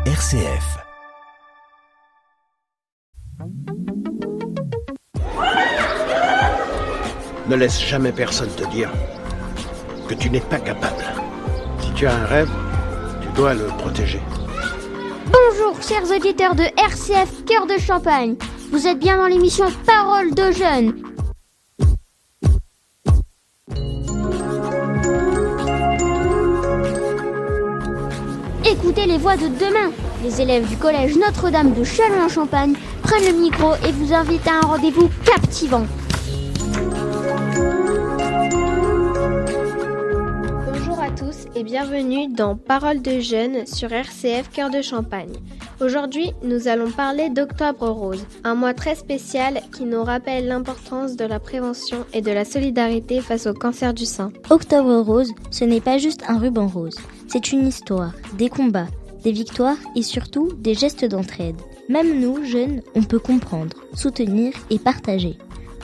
RCF. Ne laisse jamais personne te dire que tu n'es pas capable. Si tu as un rêve, tu dois le protéger. Bonjour chers auditeurs de RCF Cœur de Champagne. Vous êtes bien dans l'émission Parole de jeunes. Écoutez les voix de demain. Les élèves du collège Notre-Dame de Châlons-en-Champagne prennent le micro et vous invitent à un rendez-vous captivant. Bonjour à tous et bienvenue dans Parole de jeunes sur RCF Cœur de Champagne. Aujourd'hui, nous allons parler d'Octobre Rose, un mois très spécial qui nous rappelle l'importance de la prévention et de la solidarité face au cancer du sein. Octobre Rose, ce n'est pas juste un ruban rose, c'est une histoire, des combats, des victoires et surtout des gestes d'entraide. Même nous, jeunes, on peut comprendre, soutenir et partager.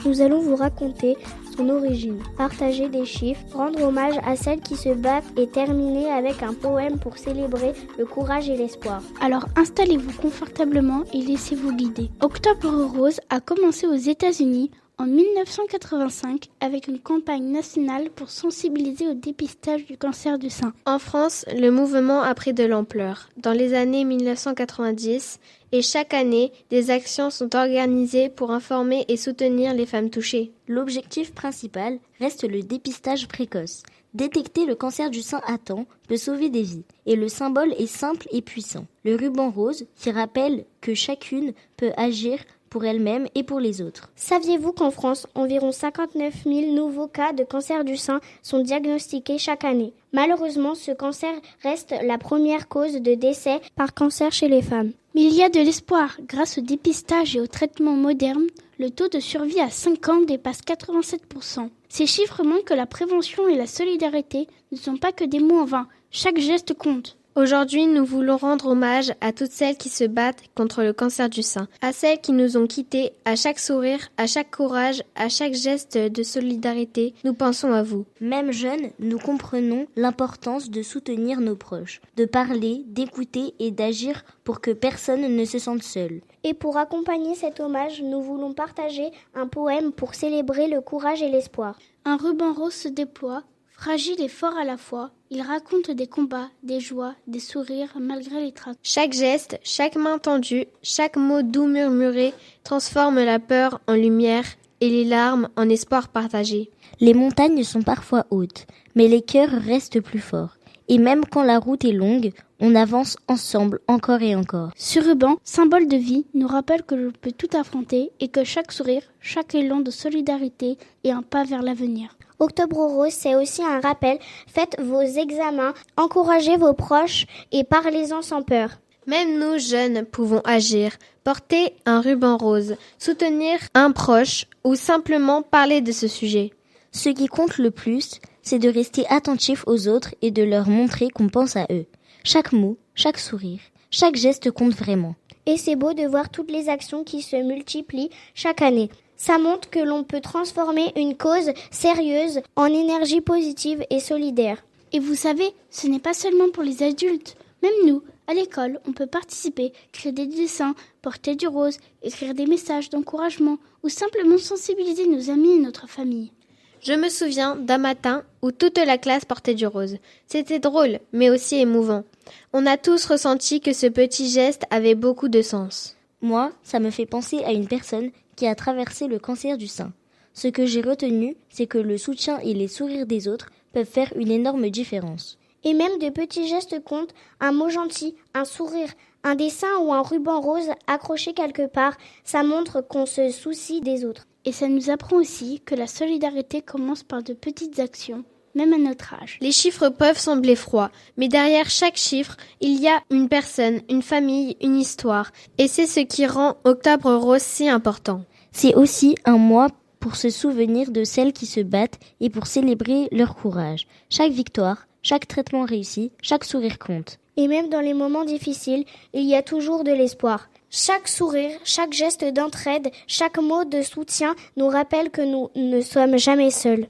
Nous allons vous raconter son origine, partager des chiffres, rendre hommage à celles qui se battent et terminer avec un poème pour célébrer le courage et l'espoir. Alors installez-vous confortablement et laissez-vous guider. Octobre Rose a commencé aux États-Unis en 1985 avec une campagne nationale pour sensibiliser au dépistage du cancer du sein. En France, le mouvement a pris de l'ampleur. Dans les années 1990, et chaque année, des actions sont organisées pour informer et soutenir les femmes touchées. L'objectif principal reste le dépistage précoce. Détecter le cancer du sein à temps peut sauver des vies. Et le symbole est simple et puissant. Le ruban rose qui rappelle que chacune peut agir pour elle-même et pour les autres. Saviez-vous qu'en France, environ 59 000 nouveaux cas de cancer du sein sont diagnostiqués chaque année ? Malheureusement, ce cancer reste la première cause de décès par cancer chez les femmes. Mais il y a de l'espoir. Grâce au dépistage et au traitement moderne, le taux de survie à 5 ans dépasse 87%. Ces chiffres montrent que la prévention et la solidarité ne sont pas que des mots en vain. Chaque geste compte. Aujourd'hui, nous voulons rendre hommage à toutes celles qui se battent contre le cancer du sein, à celles qui nous ont quittés, à chaque sourire, à chaque courage, à chaque geste de solidarité, nous pensons à vous. Même jeunes, nous comprenons l'importance de soutenir nos proches, de parler, d'écouter et d'agir pour que personne ne se sente seul. Et pour accompagner cet hommage, nous voulons partager un poème pour célébrer le courage et l'espoir. Un ruban rose se déploie, fragile et fort à la fois, il raconte des combats, des joies, des sourires malgré les tracas. Chaque geste, chaque main tendue, chaque mot doux murmuré transforme la peur en lumière et les larmes en espoir partagé. Les montagnes sont parfois hautes, mais les cœurs restent plus forts. Et même quand la route est longue, on avance ensemble encore et encore. Ce ruban, symbole de vie, nous rappelle que l'on peut tout affronter et que chaque sourire, chaque élan de solidarité est un pas vers l'avenir. Octobre Rose, c'est aussi un rappel. Faites vos examens, encouragez vos proches et parlez-en sans peur. Même nous, jeunes, pouvons agir, porter un ruban rose, soutenir un proche ou simplement parler de ce sujet. Ce qui compte le plus, c'est de rester attentif aux autres et de leur montrer qu'on pense à eux. Chaque mot, chaque sourire, chaque geste compte vraiment. Et c'est beau de voir toutes les actions qui se multiplient chaque année. Ça montre que l'on peut transformer une cause sérieuse en énergie positive et solidaire. Et vous savez, ce n'est pas seulement pour les adultes. Même nous, à l'école, on peut participer, créer des dessins, porter du rose, écrire des messages d'encouragement ou simplement sensibiliser nos amis et notre famille. Je me souviens d'un matin où toute la classe portait du rose. C'était drôle, mais aussi émouvant. On a tous ressenti que ce petit geste avait beaucoup de sens. Moi, ça me fait penser à une personne qui a traversé le cancer du sein. Ce que j'ai retenu, c'est que le soutien et les sourires des autres peuvent faire une énorme différence. Et même de petits gestes comptent, un mot gentil, un sourire, un dessin ou un ruban rose accroché quelque part, ça montre qu'on se soucie des autres. Et ça nous apprend aussi que la solidarité commence par de petites actions, même à notre âge. Les chiffres peuvent sembler froids, mais derrière chaque chiffre, il y a une personne, une famille, une histoire. Et c'est ce qui rend Octobre Rose si important. C'est aussi un mois pour se souvenir de celles qui se battent et pour célébrer leur courage. Chaque victoire, chaque traitement réussi, chaque sourire compte. Et même dans les moments difficiles, il y a toujours de l'espoir. Chaque sourire, chaque geste d'entraide, chaque mot de soutien nous rappelle que nous ne sommes jamais seuls.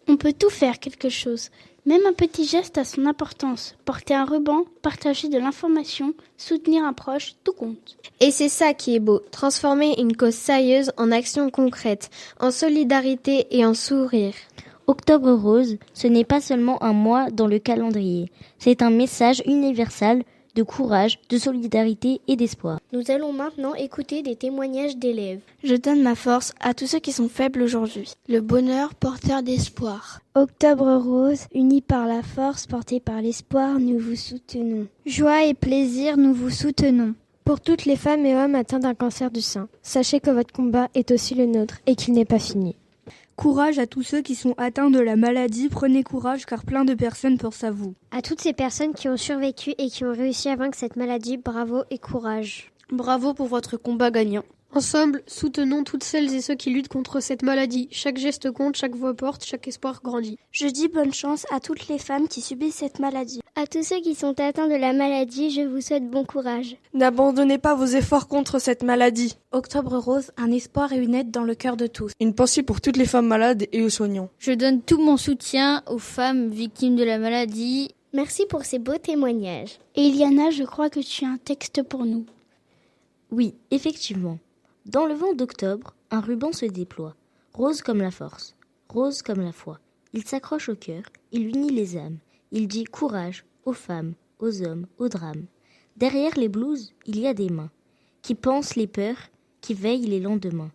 On peut tout faire quelque chose, Même un petit geste a son importance. Porter un ruban, partager de l'information, soutenir un proche, tout compte. Et c'est ça qui est beau, transformer une cause sérieuse en action concrète, en solidarité et en sourire. Octobre rose, ce n'est pas seulement un mois dans le calendrier. C'est un message universel de courage, de solidarité et d'espoir. Nous allons maintenant écouter des témoignages d'élèves. Je donne ma force à tous ceux qui sont faibles aujourd'hui. Le bonheur porteur d'espoir. Octobre rose, unis par la force portée par l'espoir, nous vous soutenons. Joie et plaisir, nous vous soutenons. Pour toutes les femmes et hommes atteints d'un cancer du sein, sachez que votre combat est aussi le nôtre et qu'il n'est pas fini. Courage à tous ceux qui sont atteints de la maladie, prenez courage car plein de personnes pensent à vous. À toutes ces personnes qui ont survécu et qui ont réussi à vaincre cette maladie, bravo et courage. Bravo pour votre combat gagnant. Ensemble, soutenons toutes celles et ceux qui luttent contre cette maladie. Chaque geste compte, chaque voix porte, chaque espoir grandit. Je dis bonne chance à toutes les femmes qui subissent cette maladie. À tous ceux qui sont atteints de la maladie, je vous souhaite bon courage. N'abandonnez pas vos efforts contre cette maladie. Octobre rose, un espoir et une aide dans le cœur de tous. Une pensée pour toutes les femmes malades et aux soignants. Je donne tout mon soutien aux femmes victimes de la maladie. Merci pour ces beaux témoignages. Et Iliana, je crois que tu as un texte pour nous. Oui, effectivement. Dans le vent d'octobre, un ruban se déploie, rose comme la force, rose comme la foi. Il s'accroche au cœur, il unit les âmes, il dit courage aux femmes, aux hommes, aux drames. Derrière les blouses, il y a des mains, qui pansent les peurs, qui veillent les lendemains.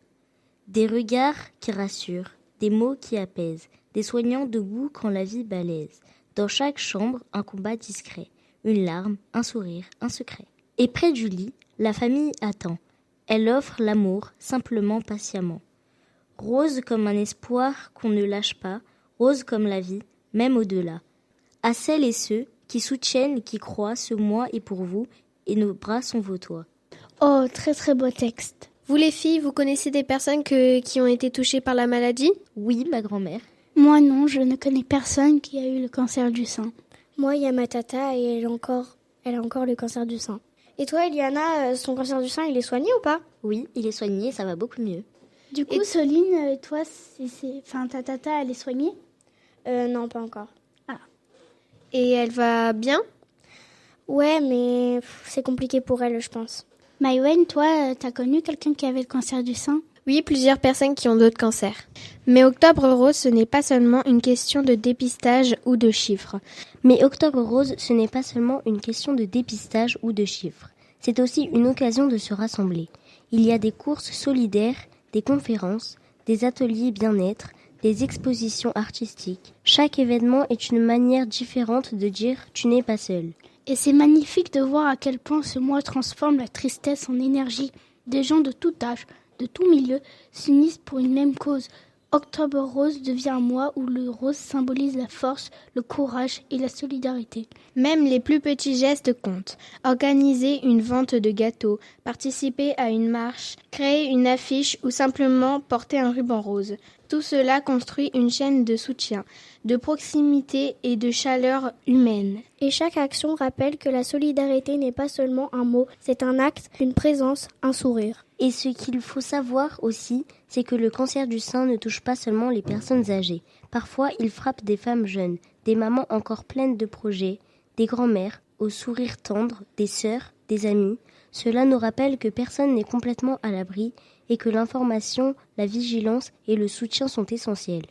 Des regards qui rassurent, des mots qui apaisent, des soignants debout quand la vie balaise. Dans chaque chambre, un combat discret, une larme, un sourire, un secret. Et près du lit, la famille attend. Elle offre l'amour, simplement, patiemment. Rose comme un espoir qu'on ne lâche pas, rose comme la vie, même au-delà. À celles et ceux qui soutiennent, qui croient, ce mois est pour vous, et nos bras sont vos toits. Oh, très très beau texte. Vous les filles, vous connaissez des personnes qui ont été touchées par la maladie ? Oui, ma grand-mère. Moi non, je ne connais personne qui a eu le cancer du sein. Moi, il y a ma tata et elle a encore le cancer du sein. Et toi, Eliana, son cancer du sein, il est soigné ou pas ? Oui, il est soigné, ça va beaucoup mieux. Du coup, Soline, toi, ta tata, elle est soignée ? Non, pas encore. Ah. Et elle va bien ? Ouais, mais c'est compliqué pour elle, je pense. Maïwen, toi, t'as connu quelqu'un qui avait le cancer du sein ? Oui, plusieurs personnes qui ont d'autres cancers. Mais Octobre rose, ce n'est pas seulement une question de dépistage ou de chiffres. Mais Octobre rose, ce n'est pas seulement une question de dépistage ou de chiffres. C'est aussi une occasion de se rassembler. Il y a des courses solidaires, des conférences, des ateliers bien-être, des expositions artistiques. Chaque événement est une manière différente de dire « tu n'es pas seul ». Et c'est magnifique de voir à quel point ce mois transforme la tristesse en énergie. Des gens de tout âge, de tout milieu, s'unissent pour une même cause. Octobre rose devient un mois où le rose symbolise la force, le courage et la solidarité. Même les plus petits gestes comptent. Organiser une vente de gâteaux, participer à une marche, créer une affiche ou simplement porter un ruban rose. Tout cela construit une chaîne de soutien, de proximité et de chaleur humaine. Et chaque action rappelle que la solidarité n'est pas seulement un mot, c'est un acte, une présence, un sourire. Et ce qu'il faut savoir aussi, c'est que le cancer du sein ne touche pas seulement les personnes âgées. Parfois, il frappe des femmes jeunes, des mamans encore pleines de projets, des grands-mères au sourire tendre, des sœurs, des amis. Cela nous rappelle que personne n'est complètement à l'abri et que l'information, la vigilance et le soutien sont essentiels.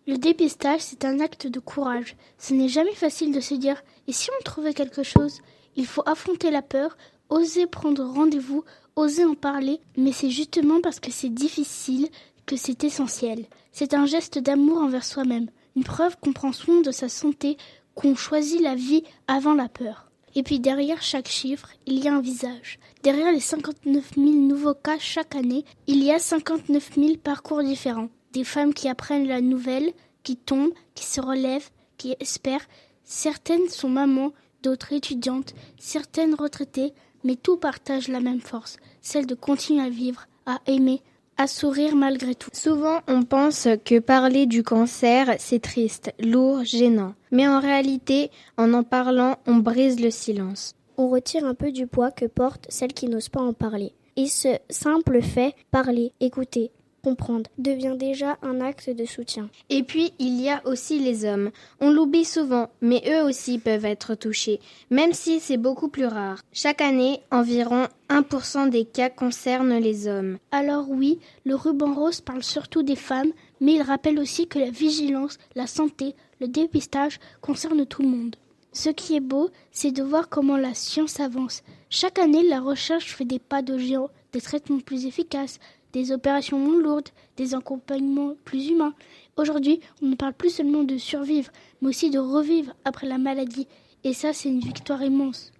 Le dépistage, c'est un acte de courage. Ce n'est jamais facile de se dire « et si on trouvait quelque chose ?» Il faut affronter la peur, oser prendre rendez-vous, oser en parler, mais c'est justement parce que c'est difficile que c'est essentiel. C'est un geste d'amour envers soi-même, une preuve qu'on prend soin de sa santé, qu'on choisit la vie avant la peur. Et puis derrière chaque chiffre, il y a un visage. Derrière les 59 000 nouveaux cas chaque année, il y a 59 000 parcours différents. Des femmes qui apprennent la nouvelle, qui tombent, qui se relèvent, qui espèrent. Certaines sont mamans, d'autres étudiantes, certaines retraitées, mais tout partagent la même force, celle de continuer à vivre, à aimer, à sourire malgré tout. Souvent, on pense que parler du cancer, c'est triste, lourd, gênant. Mais en réalité, en parlant, on brise le silence. On retire un peu du poids que portent celles qui n'osent pas en parler. Et ce simple fait, parler, écouter, comprendre devient déjà un acte de soutien. Et puis, il y a aussi les hommes. On l'oublie souvent, mais eux aussi peuvent être touchés, même si c'est beaucoup plus rare. Chaque année, environ 1% des cas concernent les hommes. Alors oui, le ruban rose parle surtout des femmes, mais il rappelle aussi que la vigilance, la santé, le dépistage concernent tout le monde. Ce qui est beau, c'est de voir comment la science avance. Chaque année, la recherche fait des pas de géant, des traitements plus efficaces, des opérations moins lourdes, des accompagnements plus humains. Aujourd'hui, on ne parle plus seulement de survivre, mais aussi de revivre après la maladie. Et ça, c'est une victoire immense.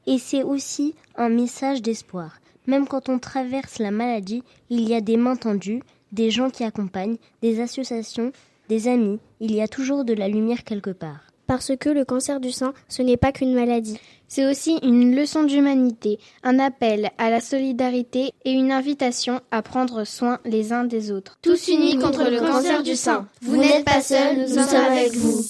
Et c'est aussi un message d'espoir. Même quand on traverse la maladie, il y a des mains tendues, des gens qui accompagnent, des associations, des amis. Il y a toujours de la lumière quelque part. Parce que le cancer du sein, ce n'est pas qu'une maladie. C'est aussi une leçon d'humanité, un appel à la solidarité et une invitation à prendre soin les uns des autres. Tous unis contre le cancer du sein. Vous n'êtes pas seuls, nous sommes avec vous.